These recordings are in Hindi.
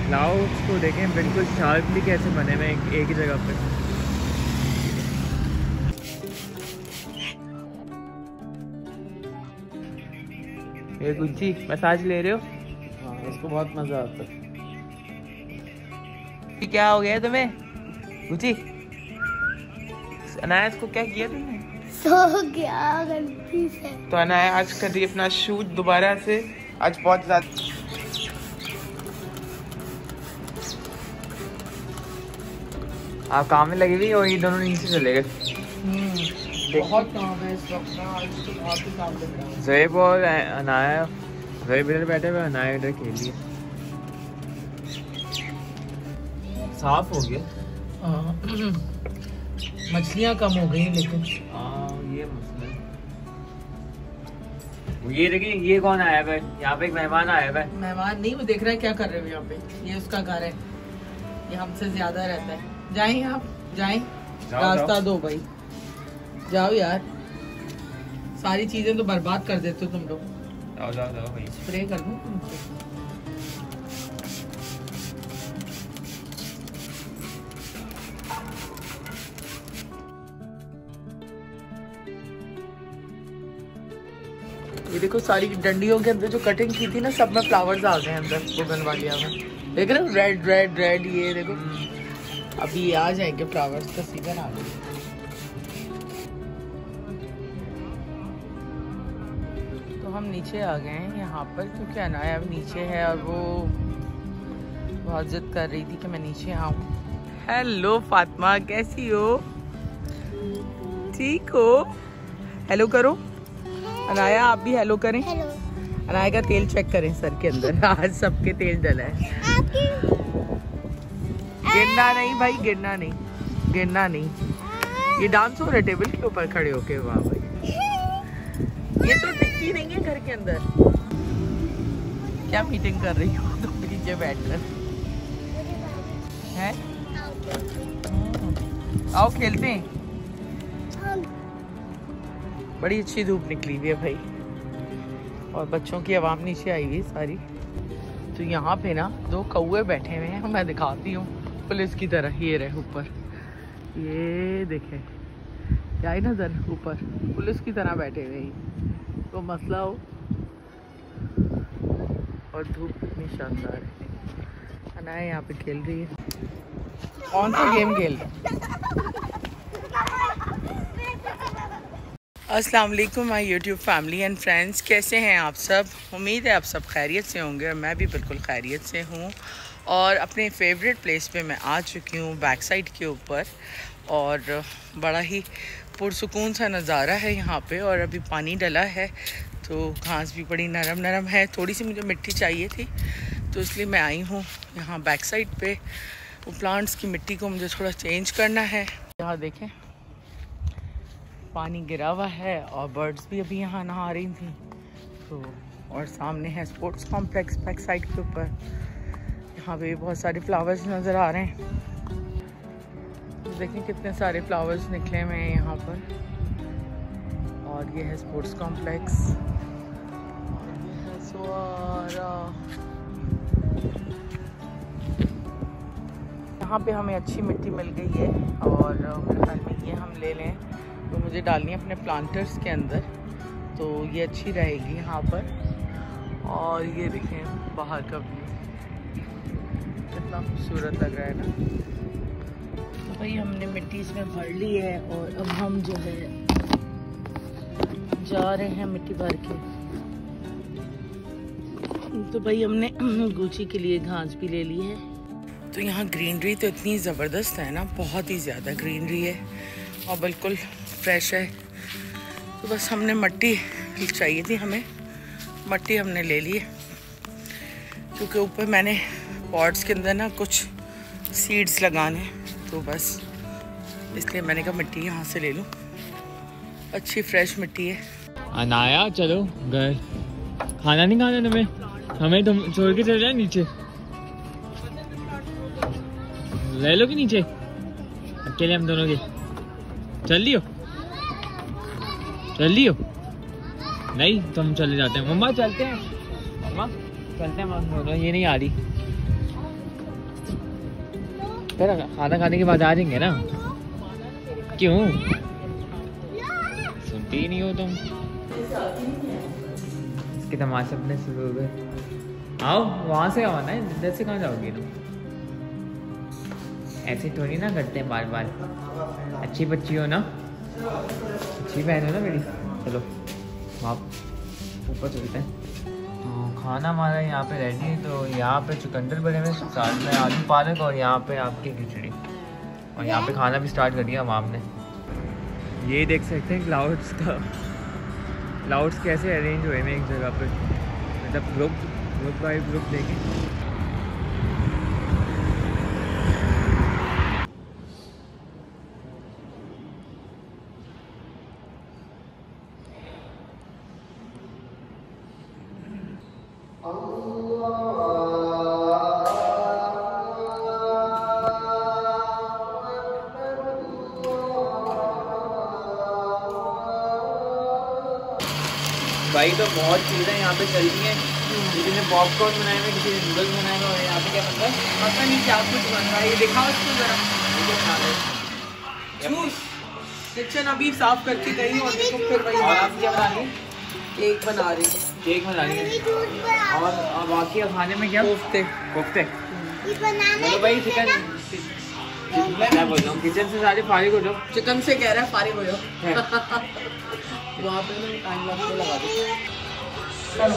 क्लाउड्स को देखें बिल्कुल शार्पली कैसे बने हुए एक ही जगह पे। ये गुच्ची मसाज ले रहे हो? हाँ, इसको बहुत मजा आता है। क्या हो गया तुम्हें गुच्ची? अनाया को क्या किया तुमने? सो गया गलती से। तो अनाया आज कर रही अपना शूट दोबारा से। आज बहुत ज्यादा आप काम में लगी हुई और ये दोनों नीचे चले गए। बहुत काम है इस वक्त ना, आज तो बहुत ही काम लग रहा है। ज़ैब और अनाया, ज़ैब इधर बैठे हुए, अनाया इधर खेल रही है। साफ हो गया। मछलियाँ कम हो गई लेकिन ये मसला है। ये देखिए ये कौन आया है? यहाँ पे एक मेहमान आया है। मेहमान नहीं, वो देख रहा है क्या कर रहे हो यहाँ पे। ये उसका घर है, ये हमसे ज्यादा रहता है। जाएं आप, जाएं, रास्ता दो भाई, जाओ यार। सारी चीजें तो बर्बाद कर देते हो तुम लोग। जाओ जाओ जाओ भाई। स्प्रे कर दो। ये देखो सारी डंडियों के अंदर जो कटिंग की थी ना, सब में फ्लावर्स आ गए अंदर बोगनवेलिया में। देख रहे हो, रेड रेड रेड। ये देखो अभी ये आ जाएंगे, फ्लावर्स का सीजन आ गया। तो हम नीचे आ गए हैं यहाँ पर, क्योंकि अनाया अब नीचे है और वो बहुत जिद कर रही थी कि मैं नीचे आऊँ। हेलो फातिमा, कैसी हो? ठीक हो? हेलो करो। अनाया आप भी हेलो करें। हेलो। अनाया का तेल चेक करें सर के अंदर। आज सबके तेल डला है। गिरना नहीं भाई, गिरना नहीं, गिरना नहीं। ये डांस हो रहा है टेबल के ऊपर खड़े होके। वाह भाई, ये तो टिकती नहीं है घर के अंदर। क्या मीटिंग कर रही हो तुम नीचे बैठकर? हैं? आओ खेलते हैं। बड़ी अच्छी धूप निकली हुई है भाई, और बच्चों की आवाम नीचे आई हुई है सारी। तो यहाँ पे ना 2 कौवे बैठे हुए हैं, मैं दिखाती हूँ पुलिस की तरह। ये रहे ऊपर, ये देखें क्या ही नजर, ऊपर पुलिस की तरह बैठे हुए हैं। तो मसला हो, और धूप कितनी शानदार है। अनाया यहाँ पे खेल रही है। कौन सा गेम खेल रही है? अस्सलाम वालेकुम my YouTube family and friends, कैसे हैं आप सब? उम्मीद है आप सब खैरियत से होंगे, और मैं भी बिल्कुल खैरियत से हूँ। और अपने फेवरेट प्लेस पे मैं आ चुकी हूँ, बैक साइड के ऊपर। और बड़ा ही पुरसुकून सा नज़ारा है यहाँ पे। और अभी पानी डला है तो घास भी बड़ी नरम नरम है। थोड़ी सी मुझे मिट्टी चाहिए थी, तो इसलिए मैं आई हूँ यहाँ बैक साइड पे। वो प्लांट्स की मिट्टी को मुझे थोड़ा चेंज करना है। यहाँ देखें पानी गिरा हुआ है, और बर्ड्स भी अभी यहाँ नहा रही थी। तो और सामने है स्पोर्ट्स कॉम्प्लेक्स बैक साइड के ऊपर। यहाँ पे बहुत सारे फ्लावर्स नज़र आ रहे हैं। देखें कितने सारे फ्लावर्स निकले हुए हैं यहाँ पर। और ये है स्पोर्ट्स कॉम्प्लेक्स। यहाँ पे हमें अच्छी मिट्टी मिल गई है, और मेरे ख्याल में ये हम ले लें तो मुझे डालनी है अपने प्लांटर्स के अंदर, तो ये अच्छी रहेगी यहाँ पर। और ये देखें बाहर का व्यू कितना खूबसूरत लग रहा है ना। तो भाई हमने मिट्टी इसमें भर ली है, और अब हम जो है जा रहे हैं मिट्टी भर के। तो भाई हमने गुची के लिए घास भी ले ली है। तो यहाँ ग्रीनरी तो इतनी ज़बरदस्त है ना, बहुत ही ज़्यादा ग्रीनरी है, और बिल्कुल फ्रेश है। तो बस हमने मट्टी चाहिए थी, हमें मट्टी हमने ले ली है, क्योंकि ऊपर मैंने पॉट्स के अंदर ना कुछ सीड्स लगाने, तो बस इसलिए मैंने कहा मिट्टी यहाँ से ले लूँ। अच्छी फ्रेश मिट्टी है। अनाया चलो घर, खाना नहीं खाना तुम्हें? हमें तुम छोड़ के चले जाए नीचे, ले लो कि नीचे अकेले हम दोनों के। चल लियो, चल लियो। नहीं तुम चले जाते हैं। मम्मा चलते हैं, मम्मा चलते हैं। मम्मा ये नहीं आ रही। फिर खाना खाने के बाद आ जाएंगे ना। क्यों सुनती ही नहीं हो तुम? इसके तमाशे अपने शुरू हो गए। आओ वहाँ से आओ ना, इधर से कहाँ जाओगी तुम? ऐसे थोड़ी ना करते हैं बार बार। अच्छी बच्ची हो ना, अच्छी बहन हो ना मेरी। चलो आप ऊपर चलते हैं। तो खाना हमारा यहाँ पे रेडी है। तो यहाँ पे चुकंदर बने हुए, साथ में आलू पालक, और यहाँ पे आपकी खिचड़ी, और यहाँ पे खाना भी स्टार्ट कर दिया हम आपने। ये देख सकते हैं क्लाउड्स कैसे अरेंज हुए हैं एक जगह पे, मतलब ग्रुप बाय ग्रुप देखें। भाई तो बहुत चीज़ें यहाँ पे चल रही हैं। किसी ने पॉपकॉर्न बनाए हुए, किसी ने नूडल्स बनाए हुए, और यहाँ पे क्या बन रहा है पता नहीं क्या कुछ बन रहा है। ये दिखाओ इसको जरा। जूस किचन अभी साफ करके गई और देखो फिर वही। और आप क्या बना रही हैं? केक बना रही है। केक बना रही है। और बाकी खाने में क्या? कोफ्ते। बोलो भाई चिकन। मैं बोल रहा हूँ किचन से सारे फारिग हो जाओ। चिकन से कह रहा है फारिग हो जाओ। वहाँ पे ना टाइम लगा दो। चलो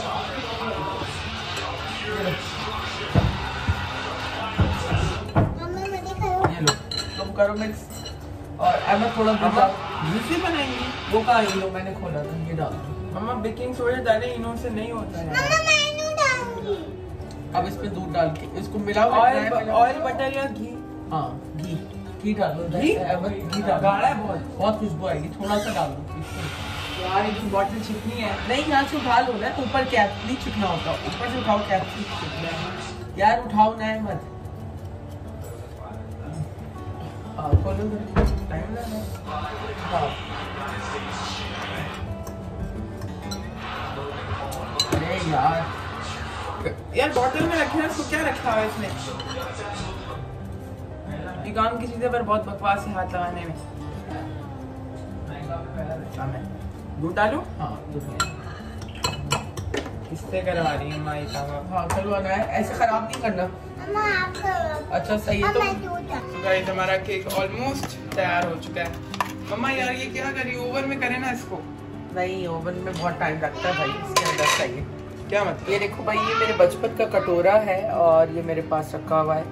ये लो तुम करो मिक्स। और अहमद थोड़ा जूस भी बनाएंगे। वो कहाँ है? लो मैंने खोला था, ये डाल दो। मम्मा बेकिंग सोडा डाले, इनो से नहीं होता है। अब इसमें दूध डाल के इसको मिलाओ। ऑयल बटर या घी? हाँ घी डालो। घी? घी डालो। गाढ़ा है बहुत खुशबू आएगी। थोड़ा सा डाल दो यार। एक बॉटल चिकनी है। नहीं यहाँ से उठा लो ना, तो ऊपर कैप नहीं चिकना होता। ऊपर से उठाओ कैप चिकना यार। उठाओ ना मत। खोलो टाइम लगा। अरे यार बॉटल में रखे हैं, इसको क्या रखा हुआ है इसने? ये काम की चीजें पर बहुत बकवास है हाथ लगाने में। दूध डालूं? हाँ किससे करवा रही है माँ काम? हाँ करवाना है, ऐसे खराब नहीं करना। अच्छा सही है। तो गाइस हमारा केक ऑलमोस्ट तैयार हो चुका है। मम्मा यार ये क्या करी? ओवन में करे ना इसको। नहीं ओवन में बहुत टाइम लगता है भाई, इसके अंदर चाहिए। क्या मतलब? ये देखो भाई, ये मेरे बचपन का कटोरा है और ये मेरे पास रखा हुआ है।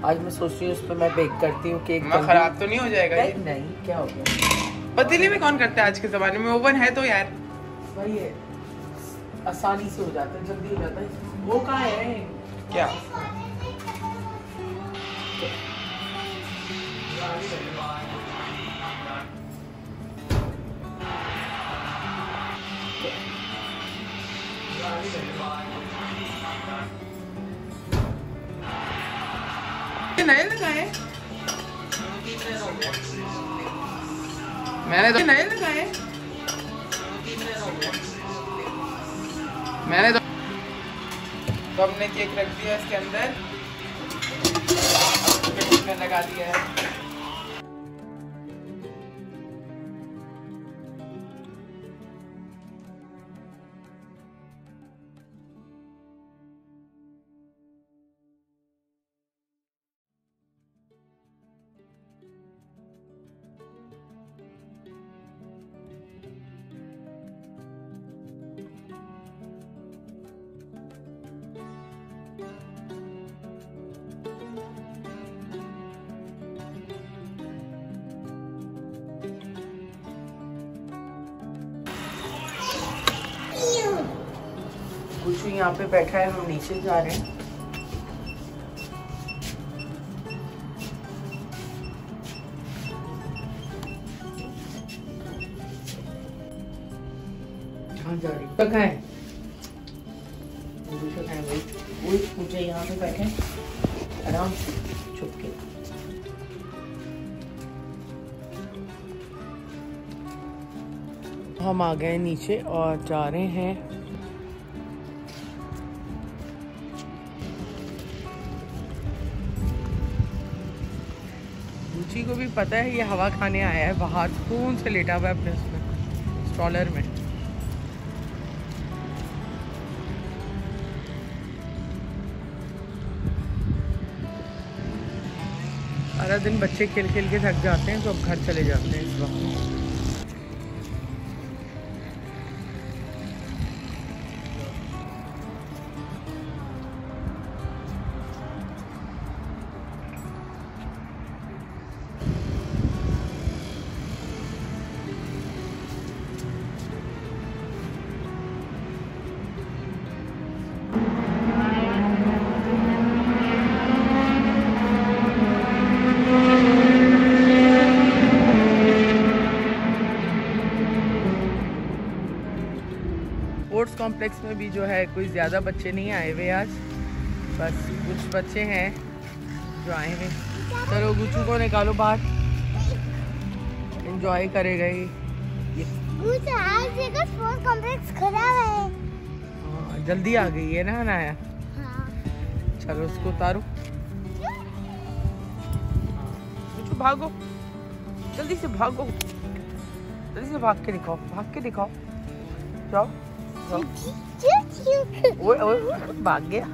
आज मैं सोच रही हूँ उस पर मैं बेक करती हूँ केक। खराब तो नहीं हो जाएगा? नहीं क्या हो गया? पतीले में कौन करता है आज के जमाने में? ओवन है तो यार भाई ये आसानी से हो जाता है, जल्दी हो जाता है। वो कहाँ है? क्या? नए लगाए? मैंने तो नए लगाए। मैंने तो हमने केक रख दिया इसके अंदर, लगा दिया है। कुछ यहाँ पे बैठा है, हम नीचे जा रहे हैं। कहाँ जा रही? कहाँ है? वही पूछे, यहाँ पे बैठे आराम से छुप के। हम आ गए नीचे और जा रहे हैं भी पता है ये हवा खाने आया है, बाहर सुकून से लेटा हुआ है अपने उसमें स्ट्रॉलर में। सारा दिन बच्चे खेल खेल के थक जाते हैं तो अब घर चले जाते हैं इस वक्त। स्पोर्ट्स कॉम्प्लेक्स में भी जो है कोई ज़्यादा बच्चे नहीं आए हुए आज, बस कुछ बच्चे हैं जो आए हुए। चलो गुच्चू को निकालो बाहर, एंजॉय करेगा ये। आज देखो स्पोर्ट्स कॉम्प्लेक्स खुला है। हाँ, जल्दी आ गई है ना अनाया। हाँ। चलो उसको उतारो। गुच्चू भागो, जल्दी से भागो, जल्दी से भाग के दिखाओ, भाग के दिखाओ। जाओ ओए ओए भाग गया।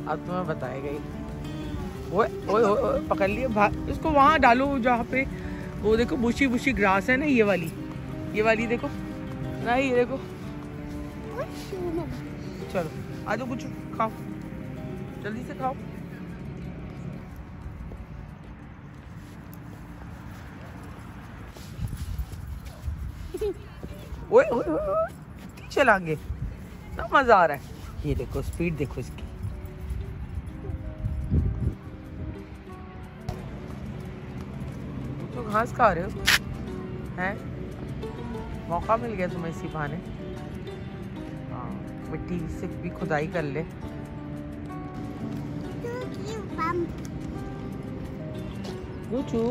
अब तुम्हें बताएगा ये। ओए ओए ओए पकड़ लिया, भाग। इसको वहाँ डालो जहाँ पे वो देखो बुशी बुशी ग्रास है ना, ये वाली देखो ना, ये देखो। चलो आ जाओ कुछ खाओ, जल्दी से खाओ। ओए ओए ओए चलाएंगे ना, मजा आ रहा है। ये देखो स्पीड देखो इसकी। तो घास खा रहे हो हैं? मौका मिल गया तुम्हें इसी बहाने। हाँ, मिट्टी से भी खुदाई कर ले। गुच्चू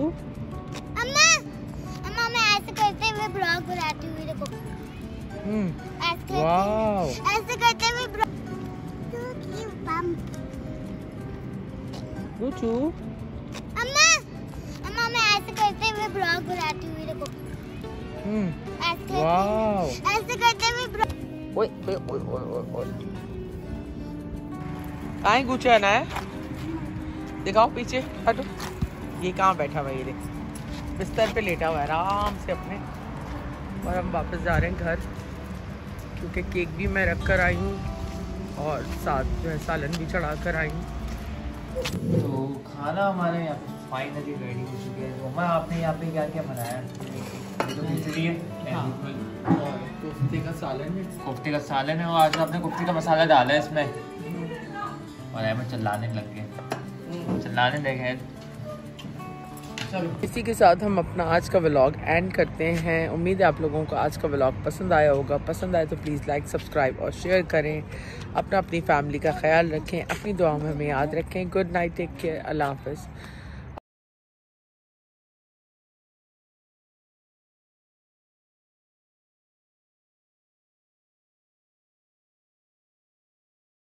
अम्मा मैं ऐसे करते हुए ब्लॉग बनाती हूँ, देखो। वाव, ऐसे करते हुए गुच्चू अम्मा मैं ऐसे करते हुए ब्लॉग बनाती हूँ, देखो। वाव, ऐसे करते हुए ओए ओए ओए ओए ओए कहाँ गुच्चू है ना है? दिखाओ पीछे, हटो। ये कहाँ बैठा हुआ है? ये देख बिस्तर पे लेटा हुआ है आराम से अपने। और हम वापस जा रहे हैं घर, क्योंकि केक भी मैं रख कर आई हूँ और साथ जो है सालन भी चढ़ा कर आई हूँ। तो खाना हमारे यहाँ पे फाइनली रेडी हो चुके हैं। मम्मा आपने यहाँ पे क्या क्या बनाया? तो खिचड़ी है, हाँ। और कोफ्ते का सालन है। कोफ्ते का सालन है, और आज आपने कोफ्ते का मसाला डाला है इसमें। और अहमद चिल्लाने लग गए, चिल्लाने लगे। चलो इसी के साथ हम अपना आज का व्लॉग एंड करते हैं। उम्मीद है आप लोगों को आज का व्लॉग पसंद आया होगा। पसंद आए तो प्लीज़ लाइक, सब्सक्राइब और शेयर करें। अपनी फैमिली का ख्याल रखें, अपनी दुआ में हमें याद रखें। गुड नाइट, टेक केयर, अल्लाह हाफ़िज़।